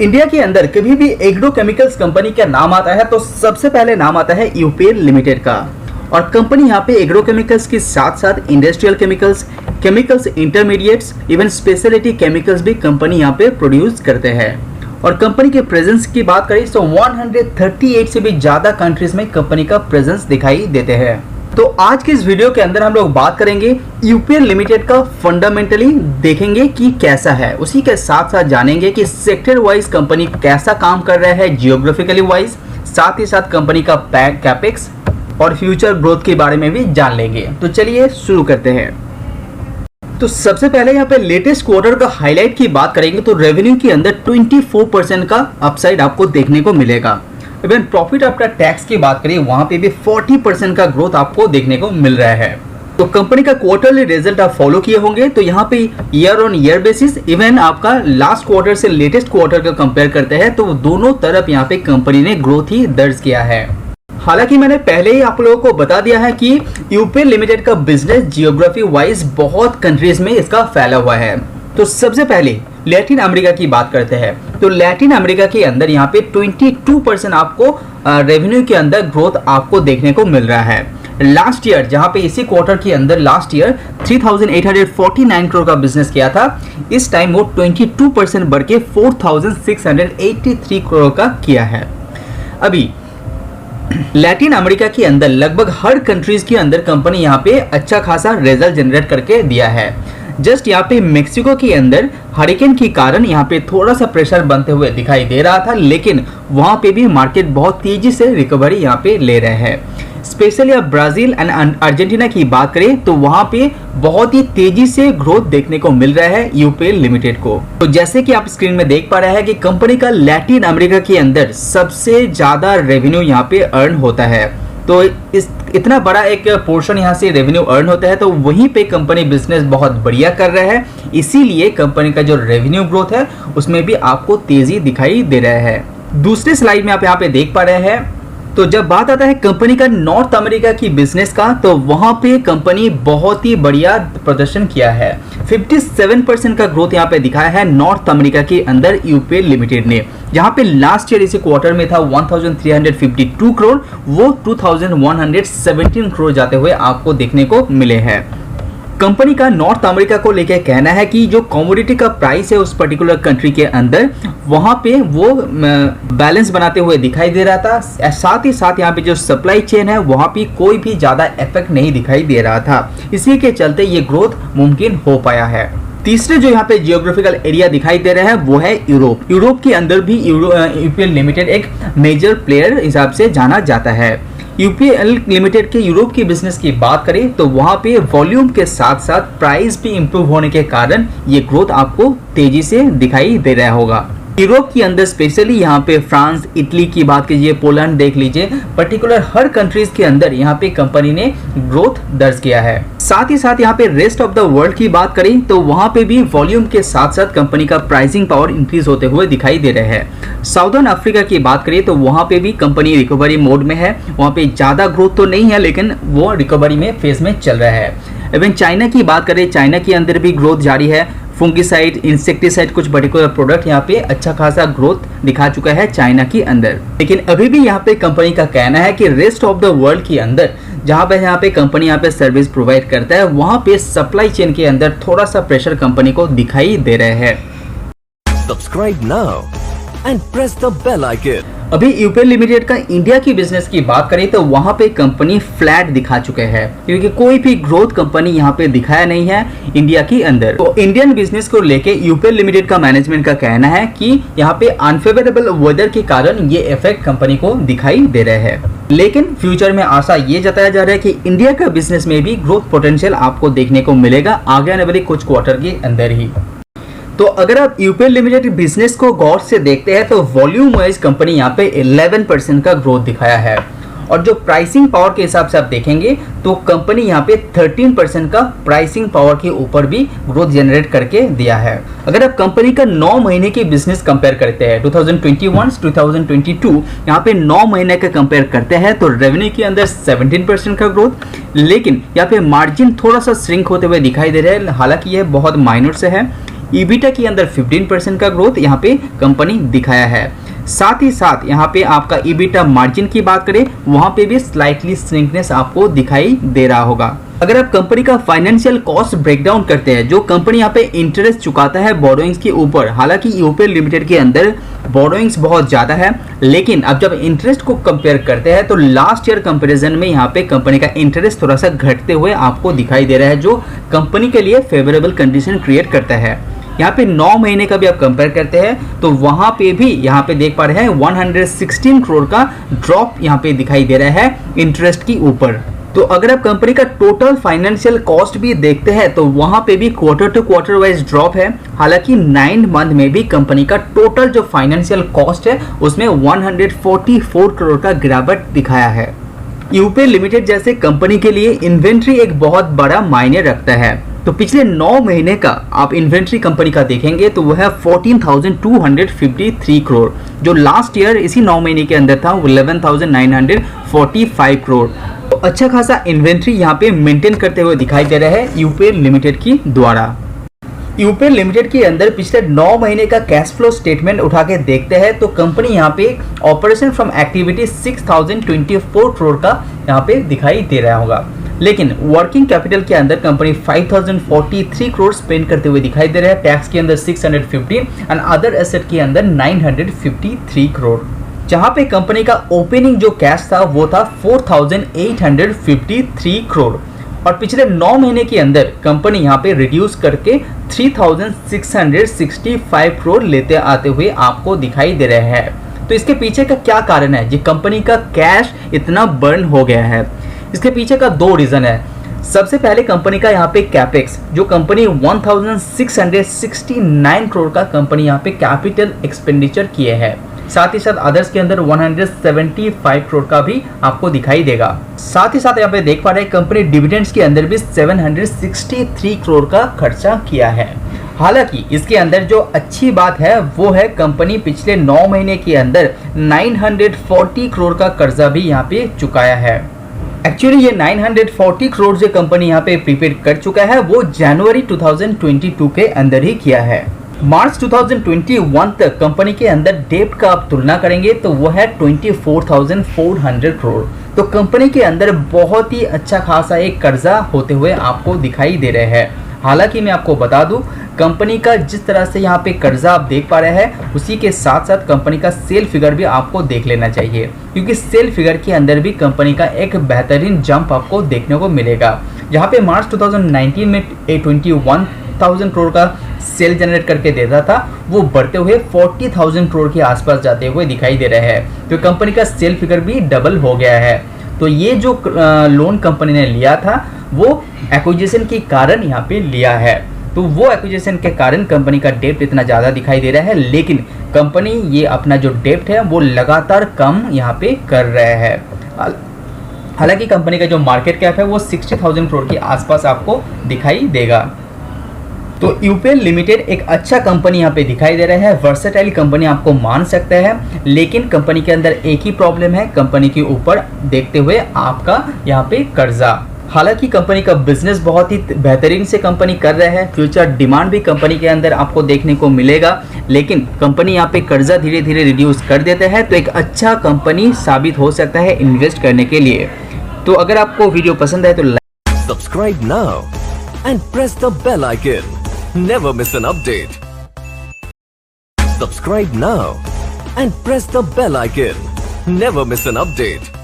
India के अंदर कभी भी एग्रो केमिकल्स कंपनी का नाम आता है तो सबसे पहले नाम आता है यूपीएल लिमिटेड का। और कंपनी यहाँ पे एग्रो केमिकल्स के साथ साथ industrial chemicals, chemicals intermediates, even speciality chemicals भी कंपनी यहाँ पे प्रोड्यूस करते हैं। और कंपनी के प्रेजेंस की बात करें तो 138 से भी ज़्यादा कंट्रीज में कंपनी का प्रेजेंस दिखाई देते हैं। तो आज के इस वीडियो के अंदर हम लोग बात करेंगे यूपीएल लिमिटेड का फंडामेंटली देखेंगे कि कैसा है, उसी के साथ साथ जानेंगे कि सेक्टर वाइज कंपनी कैसा काम कर रहा है जियोग्राफिकली वाइज, साथ ही साथ कंपनी का कैपेक्स और फ्यूचर ग्रोथ के बारे में भी जान लेंगे। तो चलिए शुरू करते हैं। तो सबसे पहले यहाँ पे लेटेस्ट क्वार्टर का हाईलाइट की बात करेंगे तो रेवेन्यू के अंदर 24% का अपसाइड आपको देखने को मिलेगा। इवन प्रॉफिट आफ्टर टैक्स की बात करें वहां पे भी 40% का ग्रोथ आपको देखने को मिल रहा है। तो कंपनी का क्वार्टरली रिजल्ट आप फॉलो किए होंगे तो यहाँ पे year on year basis even आपका लास्ट क्वार्टर से लेटेस्ट क्वार्टर का कंपेयर करते हैं तो दोनों तरफ यहाँ पे कंपनी ने ग्रोथ ही दर्ज किया है। हालांकि मैंने पहले ही आप लोगों को बता दिया है कि यूपीएल लिमिटेड का बिजनेस जियोग्राफी वाइज बहुत कंट्रीज में इसका फैला हुआ है। तो सबसे पहले लैटिन अमेरिका की बात करते हैं। तो लैटिन अमेरिका के अंदर यहाँ पे 22% आपको रेवेन्यू के अंदर ग्रोथ आपको देखने को मिल रहा है। लास्ट ईयर जहाँ पे इसी क्वार्टर के अंदर लास्ट ईयर 3,849 करोड़ का बिजनेस किया था, इस टाइम वो 22% बढ़ के 4,683 करोड़ का किया है। अभी लैटिन अमेरिका के अंदर लगभग हर कंट्रीज के अंदर कंपनी यहाँ पे अच्छा खासा रिजल्ट जनरेट करके दिया है। जस्ट यहाँ पे मेक्सिको के अंदर हरिकेन के कारण यहाँ पे थोड़ा सा प्रेशर बनते हुए दिखाई दे रहा था, लेकिन वहाँ पे भी मार्केट बहुत तेजी से रिकवरी यहाँ पे ले रहे हैं। स्पेशली अब ब्राजील एंड अर्जेंटीना की बात करें तो वहाँ पे बहुत ही तेजी से ग्रोथ देखने को मिल रहा है यूपीएल लिमिटेड को। तो जैसे कि आप स्क्रीन में देख पा रहे हैं कि कंपनी का लैटिन अमेरिका के अंदर सबसे ज्यादा रेवेन्यू यहाँ पे अर्न होता है। तो इतना बड़ा एक पोर्शन यहाँ से रेवेन्यू अर्न होता है तो वहीं पे कंपनी बिजनेस बहुत बढ़िया कर रहा है, इसीलिए कंपनी का जो रेवेन्यू ग्रोथ है उसमें भी आपको तेजी दिखाई दे रहा है। दूसरे स्लाइड में आप यहाँ पे देख पा रहे हैं तो जब बात आता है कंपनी का नॉर्थ अमेरिका की बिजनेस का तो वहां पे कंपनी बहुत ही बढ़िया प्रदर्शन किया है। 57% का ग्रोथ यहाँ पे दिखाया है नॉर्थ अमेरिका के अंदर यूपीएल लिमिटेड ने, जहां पे लास्ट ईयर इसी क्वार्टर में था 1,352 करोड़, वो 2,117 करोड़ जाते हुए आपको देखने को मिले हैं। कंपनी का नॉर्थ अमेरिका को लेकर कहना है कि जो कमोडिटी का प्राइस है उस पर्टिकुलर कंट्री के अंदर वहां पे वो बैलेंस बनाते हुए दिखाई दे रहा था, साथ ही साथ यहाँ पे जो सप्लाई चेन है वहां पे कोई भी ज्यादा इफेक्ट नहीं दिखाई दे रहा था, इसी के चलते ये ग्रोथ मुमकिन हो पाया है। तीसरे जो यहाँ पे जियोग्राफिकल एरिया दिखाई दे रहा है वो है यूरोप। यूरोप के अंदर भी यूपीएल लिमिटेड एक मेजर प्लेयर हिसाब से जाना जाता है। यूपीएल लिमिटेड के यूरोप की बिजनेस की बात करें तो वहां पे वॉल्यूम के साथ साथ प्राइस भी इंप्रूव होने के कारण ये ग्रोथ आपको तेजी से दिखाई दे रहा होगा। यूरोप के अंदर स्पेशली यहाँ पे फ्रांस, इटली की बात कीजिए, पोलैंड देख लीजिए, पर्टिकुलर हर कंट्रीज के अंदर यहाँ पे कंपनी ने ग्रोथ दर्ज किया है। साथ ही साथ यहाँ पे रेस्ट ऑफ द वर्ल्ड की बात करें तो वहाँ पे भी वॉल्यूम के साथ साथ कंपनी का प्राइसिंग पावर इंक्रीज होते हुए दिखाई दे रहे हैं। साउदर्न अफ्रीका की बात करें तो वहाँ पे भी कंपनी रिकवरी मोड में है, वहाँ पे ज्यादा ग्रोथ तो नहीं है लेकिन वो रिकवरी में फेज में चल रहा है। इवन चाइना की बात करें, चाइना के अंदर भी ग्रोथ जारी है। फंगिसाइड, इंसेक्टिसाइड, कुछ पर्टिकुलर प्रोडक्ट यहाँ पे अच्छा खासा ग्रोथ दिखा चुका है चाइना के अंदर। लेकिन अभी भी यहाँ पे कंपनी का कहना है कि रेस्ट ऑफ द वर्ल्ड के अंदर जहाँ पे कंपनी यहाँ पे सर्विस प्रोवाइड करता है वहाँ पे सप्लाई चेन के अंदर थोड़ा सा प्रेशर कंपनी को दिखाई दे रहे हैं। Subscribe now and press the bell icon. अभी यूपीएल लिमिटेड का इंडिया की बिजनेस की बात करें तो वहां पे कंपनी फ्लैट दिखा चुके हैं, क्योंकि कोई भी ग्रोथ कंपनी यहां पे दिखाया नहीं है इंडिया के अंदर। तो इंडियन बिजनेस को लेके यूपीएल लिमिटेड का मैनेजमेंट का कहना है कि यहां पे अनफेवरेबल वेदर के कारण ये इफेक्ट कंपनी को दिखाई दे रहे हैं, लेकिन फ्यूचर में आशा ये जताया जा रहा है कि इंडिया का बिजनेस में भी ग्रोथ पोटेंशियल आपको देखने को मिलेगा आगे आने वाले कुछ क्वार्टर के अंदर ही। तो अगर आप यूपीएल लिमिटेड बिजनेस को गौर से देखते हैं तो वॉल्यूम वाइज कंपनी यहाँ पे 11% का ग्रोथ दिखाया है, और जो प्राइसिंग पावर के हिसाब से आप देखेंगे तो कंपनी यहाँ पे 13% का प्राइसिंग पावर के ऊपर भी ग्रोथ जनरेट करके दिया है। अगर आप कंपनी का 9 महीने की बिजनेस कंपेयर करते हैं 2021 2022, यहाँ पे 9 महीने का कंपेयर करते हैं तो रेवेन्यू के अंदर 17% का ग्रोथ, लेकिन यहाँ पे मार्जिन थोड़ा सा श्रिंक होते हुए दिखाई दे रहा है, हालांकि यह बहुत माइनर से है। ईबिटा के अंदर 15% का ग्रोथ यहाँ पे कंपनी दिखाया है। साथ ही साथ यहाँ पे आपका ईबिटा मार्जिन की बात करें, वहाँ पे भी स्लाइटली श्रिंकनेस आपको दिखाई दे रहा होगा। अगर आप कंपनी का फाइनेंशियल कॉस्ट ब्रेकडाउन करते हैं, जो कंपनी यहाँ पे इंटरेस्ट चुकाता है बोरोइंग्स के ऊपर, हालांकि यूपीएल लिमिटेड के अंदर बोरोइंग्स बहुत ज़्यादा है, लेकिन अब जब इंटरेस्ट को कंपेयर करते हैं तो लास्ट ईयर कंपैरिजन में यहाँ पे कंपनी का इंटरेस्ट थोड़ा सा घटते हुए आपको दिखाई दे रहा है, जो कंपनी के लिए फेवरेबल कंडीशन क्रिएट करता है। यहाँ पे 9 महीने का भी आप कंपेयर करते हैं तो वहाँ पे भी यहाँ पे देख पा रहे हैं 116 करोड़ का ड्रॉप यहाँ पे दिखाई दे रहा है इंटरेस्ट की ऊपर। तो अगर आप कंपनी का टोटल फाइनेंशियल कॉस्ट भी देखते हैं तो वहां पे भी quarter to quarter wise drop है। हालांकि 9 मंथ में भी कंपनी का टोटल जो फाइनेंशियल कॉस्ट है उसमें 144 करोड़ का गिरावट दिखाया है। यूपीएल लिमिटेड जैसे कंपनी के लिए इन्वेंट्री एक बहुत बड़ा मायने रखता है। तो पिछले 9 महीने का आप इन्वेंट्री कंपनी का देखेंगे तो वह है 14,253 करोड़, जो लास्ट ईयर इसी 9 महीने के अंदर था 11,945 करोड़। तो अच्छा खासा इन्वेंट्री यहाँ पे मेंटेन करते हुए दिखाई दे रहा है यूपीएल लिमिटेड की द्वारा। यूपीएल लिमिटेड के अंदर पिछले 9 महीने का कैश फ्लो स्टेटमेंट उठा के देखते हैं तो कंपनी यहाँ पे ऑपरेशन फ्रॉम एक्टिविटी 6,024 करोड़ का यहाँ पे दिखाई दे रहा होगा, लेकिन वर्किंग कैपिटल के अंदर कंपनी 5,043 करोड़ स्पेंड करते हुए दिखाई दे रहा है। टैक्स के अंदर 615 एंड अदर एसेट के अंदर 953 करोड़। जहां पे कंपनी का ओपनिंग जो कैश था वो था 4,853 करोड़ और पिछले 9 महीने के अंदर कंपनी यहां पे रिड्यूस करके 3,665 करोड़ लेते आते हुए आपको दिखाई दे रहे हैं। तो इसके पीछे का क्या कारण है जी कंपनी का कैश इतना बर्न हो गया है? इसके पीछे का 2 रीजन है। सबसे पहले कंपनी का यहाँ पे कैपेक्स, जो कंपनी 1,669 करोड़ का कंपनी यहाँ पे कैपिटल एक्सपेंडिचर किए हैं। साथ ही साथ अदर्स के अंदर 175 करोड़ का भी आपको दिखाई देगा। साथ ही साथ यहाँ पे देख पा रहे हैं कंपनी डिविडेंड्स के अंदर भी 763 करोड़ का खर्चा किया है। हालांकि इसके अंदर जो अच्छी बात है वो है कंपनी पिछले 9 महीने के अंदर 940 करोड़ का कर्जा भी यहाँ पे चुकाया है। एक्चुअली ये 940 करोड़ जो कंपनी यहाँ पे प्रीपेड कर चुका है वो जनवरी 2022 के अंदर ही किया है। मार्च 2021 तक कंपनी के अंदर डेट का आप तुलना करेंगे तो वह है 24,400 करोड़। तो कंपनी के अंदर बहुत ही अच्छा खासा एक कर्जा होते हुए आपको दिखाई दे रहे हैं। हालांकि मैं आपको बता दूं कंपनी का जिस तरह से यहाँ पे कर्जा आप देख पा रहे हैं उसी के साथ साथ कंपनी का सेल फिगर भी आपको देख लेना चाहिए, क्योंकि सेल फिगर के अंदर भी कंपनी का एक बेहतरीन जंप आपको देखने को मिलेगा। जहाँ पे मार्च 2019 में 21,000 करोड़ का सेल जनरेट करके देता था, वो बढ़ते हुए 40,000 करोड़ के आसपास जाते हुए दिखाई दे रहे हैं। तो कंपनी का सेल फिगर भी डबल हो गया है। तो ये जो लोन कंपनी ने लिया था वो एक्विजिशन के कारण यहाँ पे लिया है। तो वो एक्विजिशन के कारण कंपनी का डेप्ट इतना ज़्यादा दिखाई दे रहा है, लेकिन कंपनी ये अपना जो डेप्ट है वो लगातार कम यहाँ पे कर रहा है। हालांकि कंपनी का जो मार्केट कैप है वो 60,000 करोड़ के आसपास आपको दिखाई देगा। तो यूपीएल लिमिटेड एक अच्छा कंपनी यहाँ पे दिखाई दे रहा है, वर्सेटाइल कंपनी आपको मान सकते हैं, लेकिन कंपनी के अंदर एक ही प्रॉब्लम है, कंपनी के ऊपर देखते हुए आपका यहाँ पे कर्जा। हालांकि कंपनी का बिजनेस बहुत ही बेहतरीन से कंपनी कर रहा है, फ्यूचर डिमांड भी कंपनी के अंदर आपको देखने को मिलेगा, लेकिन कंपनी यहाँ पे कर्जा धीरे धीरे रिड्यूस कर देता है तो एक अच्छा कंपनी साबित हो सकता है इन्वेस्ट करने के लिए। तो अगर आपको वीडियो पसंद है तो Subscribe now and press the bell icon. Never miss an update. Subscribe now and press the bell icon. Never miss an update.